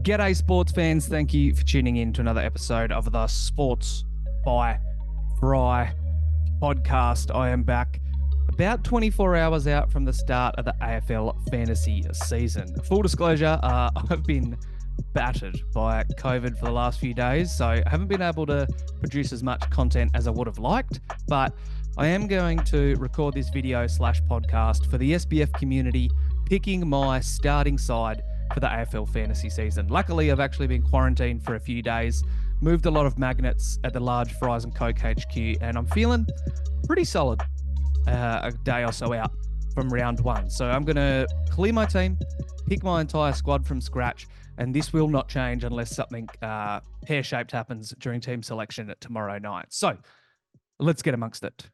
G'day, sports fans. Thank you for tuning in to another episode of the Sports by Fry podcast. I am back about 24 hours out from the start of the AFL Fantasy season. Full disclosure, I've been battered by COVID for the last few days, so I haven't been able to produce as much content as I would have liked, but I am going to record this video / podcast for the SBF community, picking my starting side for the AFL Fantasy season. Luckily, I've actually been quarantined for a few days, moved a lot of magnets at the large Fries and Coke HQ, and I'm feeling pretty solid a day or so out from round one. So I'm going to clear my team, pick my entire squad from scratch, and this will not change unless something pear-shaped happens during team selection tomorrow night. So let's get amongst it.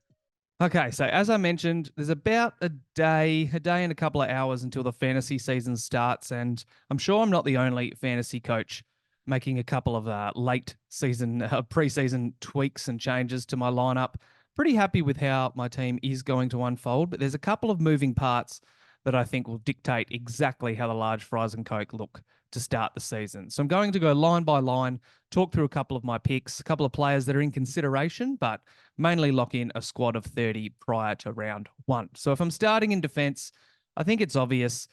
Okay, so as I mentioned, there's about a day and a couple of hours until the fantasy season starts, and I'm sure I'm not the only fantasy coach making a couple of late season, preseason tweaks and changes to my lineup. Pretty happy with how my team is going to unfold, but there's a couple of moving parts that I think will dictate exactly how the large Fries and Coke look to start the season. So I'm going to go line by line, talk through a couple of my picks, a couple of players that are in consideration, but mainly lock in a squad of 30 prior to round one. So if I'm starting in defense, I think it's obvious.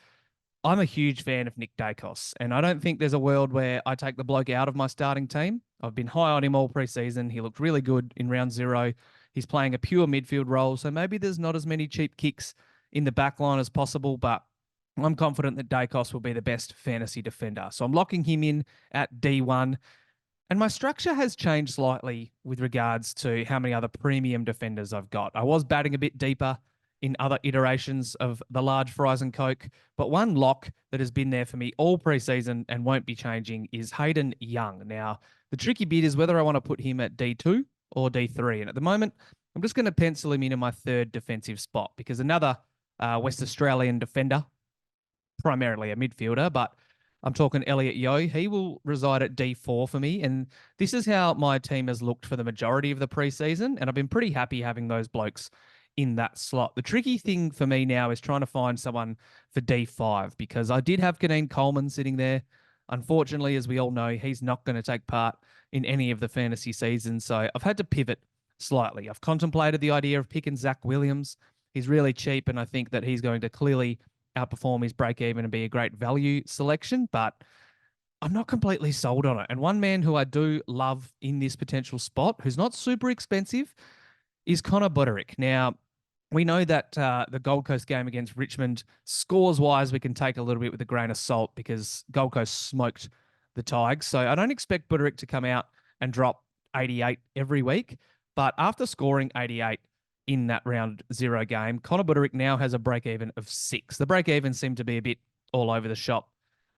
I'm a huge fan of Nick Dacos, and I don't think there's a world where I take the bloke out of my starting team. I've been high on him all preseason. He looked really good in round zero. He's playing a pure midfield role, so maybe there's not as many cheap kicks in the back line as possible, but I'm confident that Dacos will be the best fantasy defender. So I'm locking him in at D1. And my structure has changed slightly with regards to how many other premium defenders I've got. I was batting a bit deeper in other iterations of the large Fries and Coke, but one lock that has been there for me all preseason and won't be changing is Hayden Young. Now, the tricky bit is whether I want to put him at D2 or D3. And at the moment, I'm just going to pencil him in my third defensive spot because another West Australian defender, primarily a midfielder, but I'm talking Elliot Yeo. He will reside at D4 for me. And this is how my team has looked for the majority of the preseason. And I've been pretty happy having those blokes in that slot. The tricky thing for me now is trying to find someone for D5 because I did have Kaneen Coleman sitting there. Unfortunately, as we all know, he's not going to take part in any of the fantasy seasons. So I've had to pivot slightly. I've contemplated the idea of picking Zach Williams. He's really cheap, and I think that he's going to clearly outperform his break even and be a great value selection, but I'm not completely sold on it. And one man who I do love in this potential spot, who's not super expensive, is Connor Buderick. Now, we know that the Gold Coast game against Richmond, scores-wise, we can take a little bit with a grain of salt because Gold Coast smoked the Tigers. So I don't expect Buderick to come out and drop 88 every week, but after scoring 88 in that round zero game, Connor Buderick now has a break-even of 6. The break-even seemed to be a bit all over the shop,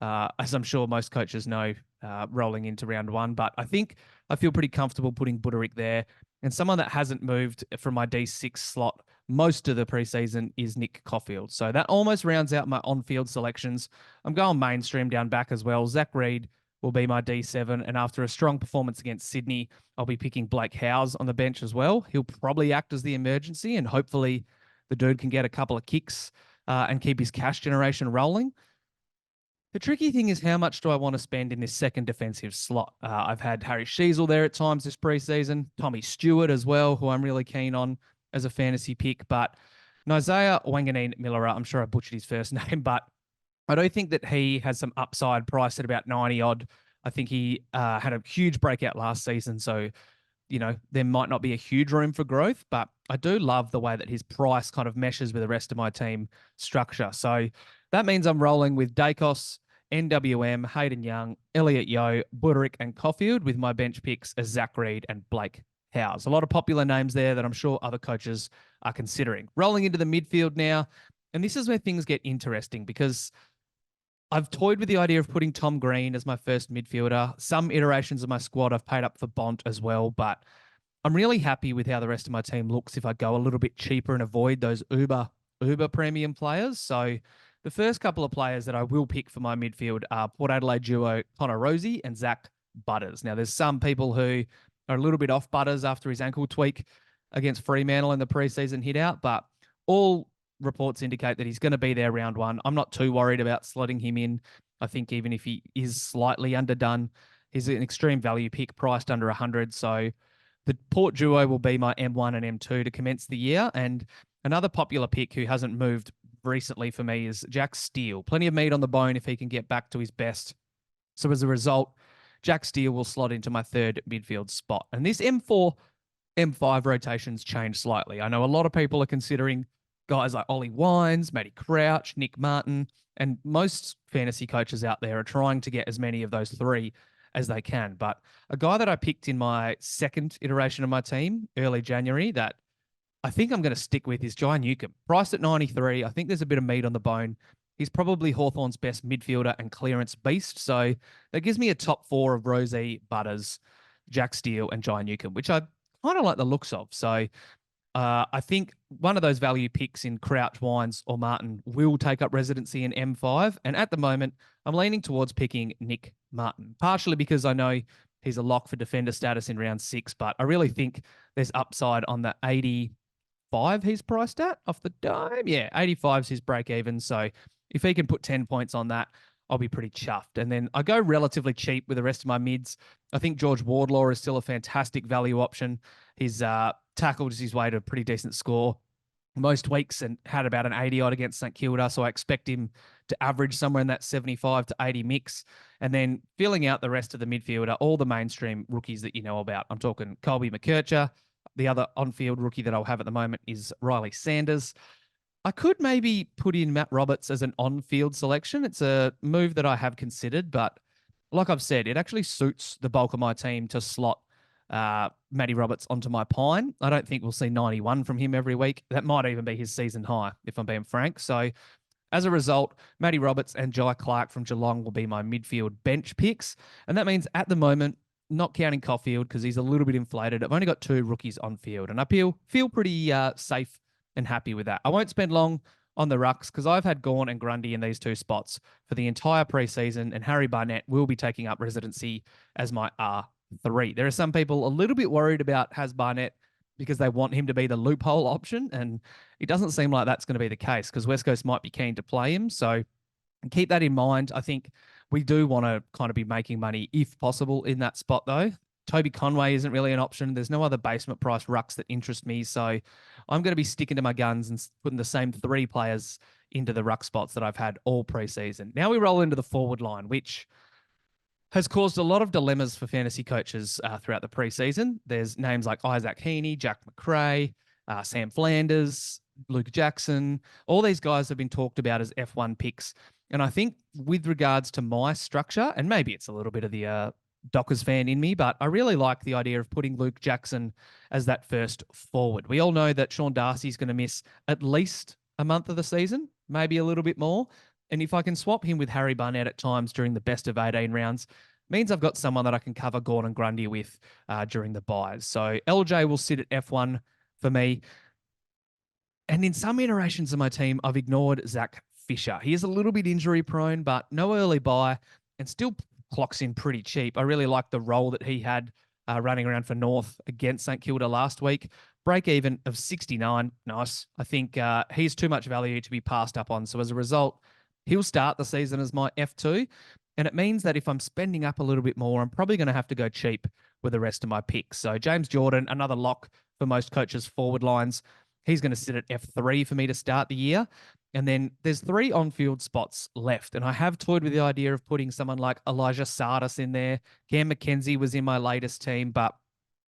as I'm sure most coaches know, rolling into round one. But I think I feel pretty comfortable putting Buderick there. And someone that hasn't moved from my D6 slot most of the preseason is Nick Caulfield. So that almost rounds out my on-field selections. I'm going mainstream down back as well. Zach Reid will be my D7. And after a strong performance against Sydney, I'll be picking Blake Howes on the bench as well. He'll probably act as the emergency, and hopefully the dude can get a couple of kicks and keep his cash generation rolling. The tricky thing is how much do I want to spend in this second defensive slot? I've had Harry Sheasel there at times this preseason, Tommy Stewart as well, who I'm really keen on as a fantasy pick. But Isaiah Wanganeen-Miller, I'm sure I butchered his first name, but I do think that he has some upside priced at about 90 odd. I think he had a huge breakout last season. So, you know, there might not be a huge room for growth, but I do love the way that his price kind of meshes with the rest of my team structure. So that means I'm rolling with Dacos, NWM, Hayden Young, Elliot Yeo, Buderick, and Caulfield with my bench picks as Zach Reid and Blake Howes. A lot of popular names there that I'm sure other coaches are considering. Rolling into the midfield now, and this is where things get interesting because I've toyed with the idea of putting Tom Green as my first midfielder. Some iterations of my squad I've paid up for Bont as well, but I'm really happy with how the rest of my team looks if I go a little bit cheaper and avoid those uber premium players. So the first couple of players that I will pick for my midfield are Port Adelaide duo Connor Rosie and Zach Butters. Now, there's some people who are a little bit off Butters after his ankle tweak against Fremantle in the preseason hit out, but all reports indicate that he's going to be there round one. I'm not too worried about slotting him in. I think even if he is slightly underdone, he's an extreme value pick priced under 100. So the Port duo will be my M1 and M2 to commence the year. And another popular pick who hasn't moved recently for me is Jack Steele. Plenty of meat on the bone if he can get back to his best. So as a result, Jack Steele will slot into my third midfield spot. And this M4, M5 rotations change slightly. I know a lot of people are considering guys like Ollie Wines, Matty Crouch, Nick Martin, and most fantasy coaches out there are trying to get as many of those three as they can. But a guy that I picked in my second iteration of my team early January that I think I'm going to stick with is Jai Newcomb. Priced at 93. I think there's a bit of meat on the bone. He's probably Hawthorn's best midfielder and clearance beast. So that gives me a top four of Rosie, Butters, Jack Steele, and Jai Newcomb, which I kind of like the looks of. So I think one of those value picks in Crouch, Wines, or Martin will take up residency in M5. And at the moment, I'm leaning towards picking Nick Martin, partially because I know he's a lock for defender status in round 6, but I really think there's upside on the 85 he's priced at off the dome. Yeah, 85's his break even. So if he can put 10 points on that, I'll be pretty chuffed. And then I go relatively cheap with the rest of my mids. I think George Wardlaw is still a fantastic value option. He's tackled his way to a pretty decent score most weeks and had about an 80 odd against St Kilda. So I expect him to average somewhere in that 75 to 80 mix. And then filling out the rest of the midfield are all the mainstream rookies that you know about. I'm talking Colby McKercher. The other on-field rookie that I'll have at the moment is Riley Sanders. I could maybe put in Matt Roberts as an on-field selection. It's a move that I have considered, but like I've said, it actually suits the bulk of my team to slot Matty Roberts onto my pine. I don't think we'll see 91 from him every week. That might even be his season high, if I'm being frank. So as a result, Matty Roberts and Jai Clark from Geelong will be my midfield bench picks. And that means at the moment, not counting Caulfield because he's a little bit inflated, I've only got 2 rookies on field. And I feel pretty safe and happy with that. I won't spend long on the rucks because I've had Gawn and Grundy in these 2 spots for the entire preseason, and Harry Barnett will be taking up residency as my R3. There are some people a little bit worried about Has Barnett because they want him to be the loophole option, and it doesn't seem like that's going to be the case because West Coast might be keen to play him. So keep that in mind. I think we do want to kind of be making money if possible in that spot though. Toby Conway isn't really an option. There's no other basement price rucks that interest me. So I'm going to be sticking to my guns and putting the same 3 players into the ruck spots that I've had all preseason. Now we roll into the forward line, which has caused a lot of dilemmas for fantasy coaches throughout the preseason. There's names like Isaac Heaney, Jack McRae, Sam Flanders, Luke Jackson. All these guys have been talked about as F1 picks. And I think with regards to my structure, and maybe it's a little bit of the Dockers fan in me, but I really like the idea of putting Luke Jackson as that first forward. We all know that Sean Darcy's going to miss at least a month of the season, maybe a little bit more. And if I can swap him with Harry Barnett at times during the best of 18 rounds, means I've got someone that I can cover Gawn and Grundy with during the buys. So LJ will sit at F1 for me. And in some iterations of my team, I've ignored Zach Fisher. He is a little bit injury prone, but no early buy and still clocks in pretty cheap. I really like the role that he had running around for North against St Kilda last week. Break even of 69. Nice. I think he's too much value to be passed up on. So as a result, he'll start the season as my F2. And it means that if I'm spending up a little bit more, I'm probably going to have to go cheap with the rest of my picks. So James Jordan, another lock for most coaches' forward lines. He's going to sit at F3 for me to start the year. And then there's 3 on-field spots left. And I have toyed with the idea of putting someone like Elijah Sardis in there. Cam McKenzie was in my latest team. But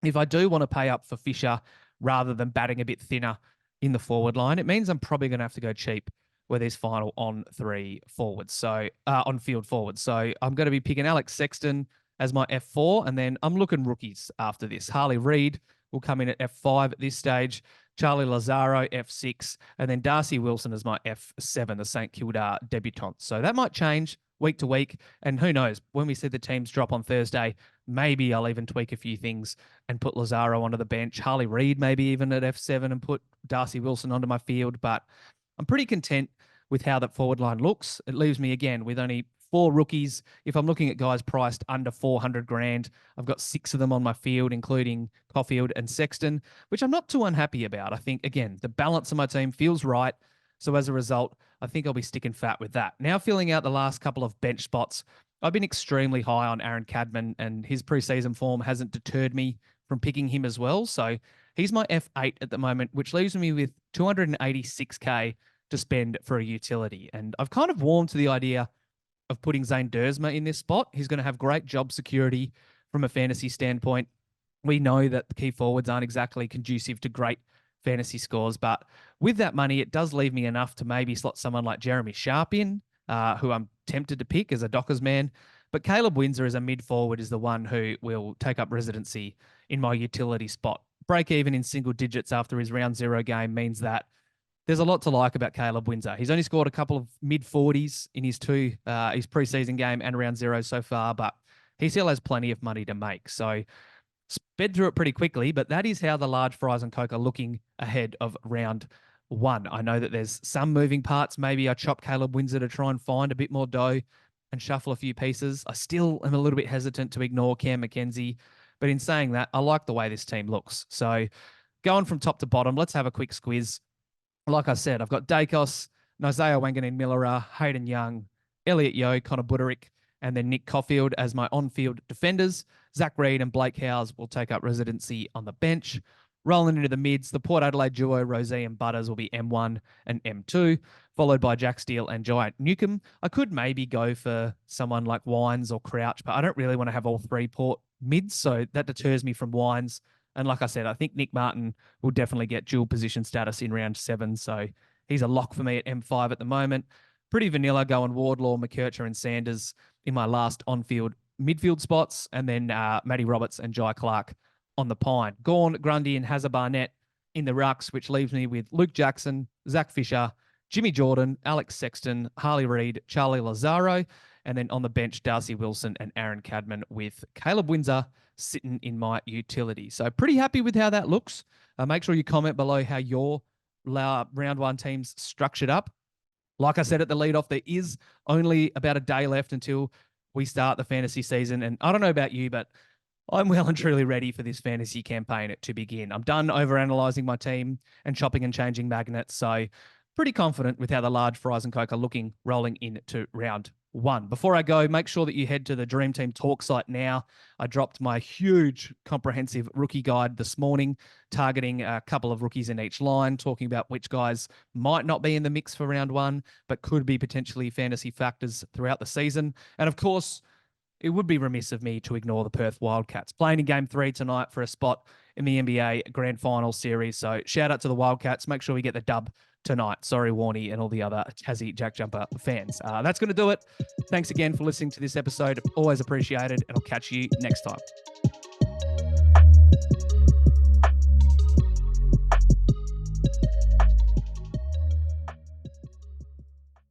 if I do want to pay up for Fisher rather than batting a bit thinner in the forward line, it means I'm probably going to have to go cheap with his final on-3 forwards. So on-field forwards. So I'm going to be picking Alex Sexton as my F4. And then I'm looking rookies after this. Harley Reid will come in at F5 at this stage. Charlie Lazaro, F6, and then Darcy Wilson as my F7, the St Kilda debutant. So that might change week to week. And who knows, when we see the teams drop on Thursday, maybe I'll even tweak a few things and put Lazaro onto the bench. Harley Reid maybe even at F7 and put Darcy Wilson onto my field. But I'm pretty content with how that forward line looks. It leaves me, again, with only 4 rookies. If I'm looking at guys priced under 400 grand, I've got 6 of them on my field, including Caulfield and Sexton, which I'm not too unhappy about. I think, again, the balance of my team feels right. So as a result, I think I'll be sticking fat with that. Now filling out the last couple of bench spots, I've been extremely high on Aaron Cadman, and his preseason form hasn't deterred me from picking him as well. So he's my F8 at the moment, which leaves me with 286K to spend for a utility. And I've kind of warmed to the idea of putting Zane Dersma in this spot. He's going to have great job security from a fantasy standpoint. We know that the key forwards aren't exactly conducive to great fantasy scores, but with that money, it does leave me enough to maybe slot someone like Jeremy Sharp in, who I'm tempted to pick as a Dockers man. But Caleb Windsor as a mid forward is the one who will take up residency in my utility spot. Break even in single digits after his round zero game means that there's a lot to like about Caleb Windsor. He's only scored a couple of mid 40s in his preseason game and round zero so far, but he still has plenty of money to make. So sped through it pretty quickly, but that is how the large fries and Coke are looking ahead of round one. I know that there's some moving parts. Maybe I chop Caleb Windsor to try and find a bit more dough and shuffle a few pieces. I still am a little bit hesitant to ignore Cam McKenzie, but in saying that, I like the way this team looks. So going from top to bottom, let's have a quick squiz. Like I said, I've got Dacos, Isaiah Wanganeen-Millera, Hayden Young, Elliot Yeo, Connor Buderick, and then Nick Caulfield as my on-field defenders. Zach Reed and Blake Howes will take up residency on the bench. Rolling into the mids, the Port Adelaide duo, Rosie and Butters, will be M1 and M2, followed by Jack Steele and Giant Newcomb. I could maybe go for someone like Wines or Crouch, but I don't really want to have all three Port mids, so that deters me from Wines. And like I said, I think Nick Martin will definitely get dual position status in round 7. So he's a lock for me at M5 at the moment. Pretty vanilla going Wardlaw, McKercher, and Sanders in my last on-field midfield spots. And then Matty Roberts and Jai Clark on the pine. Gawn, Grundy, and Hazza Barnett in the rucks, which leaves me with Luke Jackson, Zach Fisher, Jimmy Jordan, Alex Sexton, Harley Reid, Charlie Lazaro, and then on the bench, Darcy Wilson and Aaron Cadman with Caleb Windsor sitting in my utility. So pretty happy with how that looks. Make sure you comment below how your round one team's structured up. Like I said at the lead off, there is only about a day left until we start the fantasy season. And I don't know about you, but I'm well and truly ready for this fantasy campaign to begin. I'm done overanalyzing my team and chopping and changing magnets. So pretty confident with how the large fries and Coke are looking rolling into round one. Before I go, make sure that you head to the Dream Team Talk site now. I dropped my huge comprehensive rookie guide this morning, targeting a couple of rookies in each line, talking about which guys might not be in the mix for round one, but could be potentially fantasy factors throughout the season. And of course, it would be remiss of me to ignore the Perth Wildcats playing in game 3 tonight for a spot in the NBA Grand Final Series. So shout out to the Wildcats. Make sure we get the dub tonight. Sorry, Warnie and all the other Tassie Jack Jumper fans. That's going to do it. Thanks again for listening to this episode. Always appreciated, and I'll catch you next time.